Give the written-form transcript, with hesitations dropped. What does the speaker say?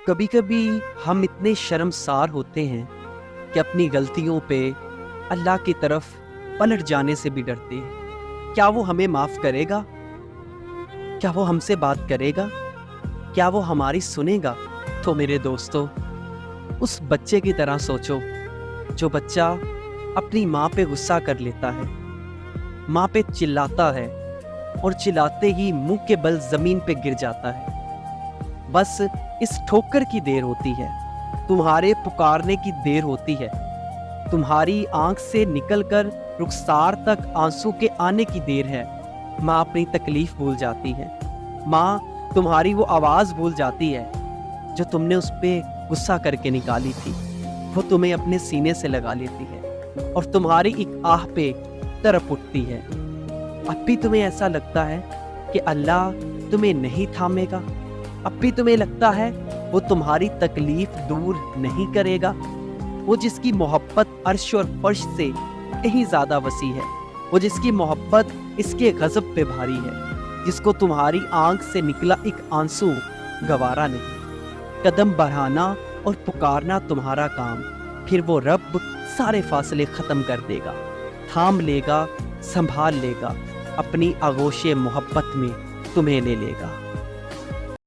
کبھی کبھی ہم اتنے شرمسار ہوتے ہیں کہ اپنی غلطیوں پہ اللہ کی طرف پلٹ جانے سے بھی ڈرتے ہیں۔ کیا وہ ہمیں معاف کرے گا؟ کیا وہ ہم سے بات کرے گا؟ کیا وہ ہماری سنے گا؟ تو میرے دوستو، اس بچے کی طرح سوچو جو بچہ اپنی ماں پہ غصہ کر لیتا ہے، ماں پہ چلاتا ہے اور چلاتے ہی منہ کے بل زمین پہ گر جاتا ہے۔ بس اس ٹھوکر کی دیر ہوتی ہے، تمہارے پکارنے کی دیر ہوتی ہے، تمہاری آنکھ سے نکل کر رخسار تک آنسو کے آنے کی دیر ہے۔ ماں اپنی تکلیف بھول جاتی ہے، ماں تمہاری وہ آواز بھول جاتی ہے جو تم نے اس پہ غصہ کر کے نکالی تھی، وہ تمہیں اپنے سینے سے لگا لیتی ہے اور تمہاری ایک آہ پہ تڑپ اٹھتی ہے۔ اب بھی تمہیں ایسا لگتا ہے کہ اللہ تمہیں نہیں تھامے گا؟ اب بھی تمہیں لگتا ہے وہ تمہاری تکلیف دور نہیں کرے گا؟ وہ جس کی محبت عرش اور فرش سے کہیں زیادہ وسیع ہے، وہ جس کی محبت اس کے غضب پہ بھاری ہے، جس کو تمہاری آنکھ سے نکلا ایک آنسو گوارا نہیں۔ قدم بڑھانا اور پکارنا تمہارا کام، پھر وہ رب سارے فاصلے ختم کر دے گا، تھام لے گا، سنبھال لے گا، اپنی آغوش محبت میں تمہیں لے لے گا۔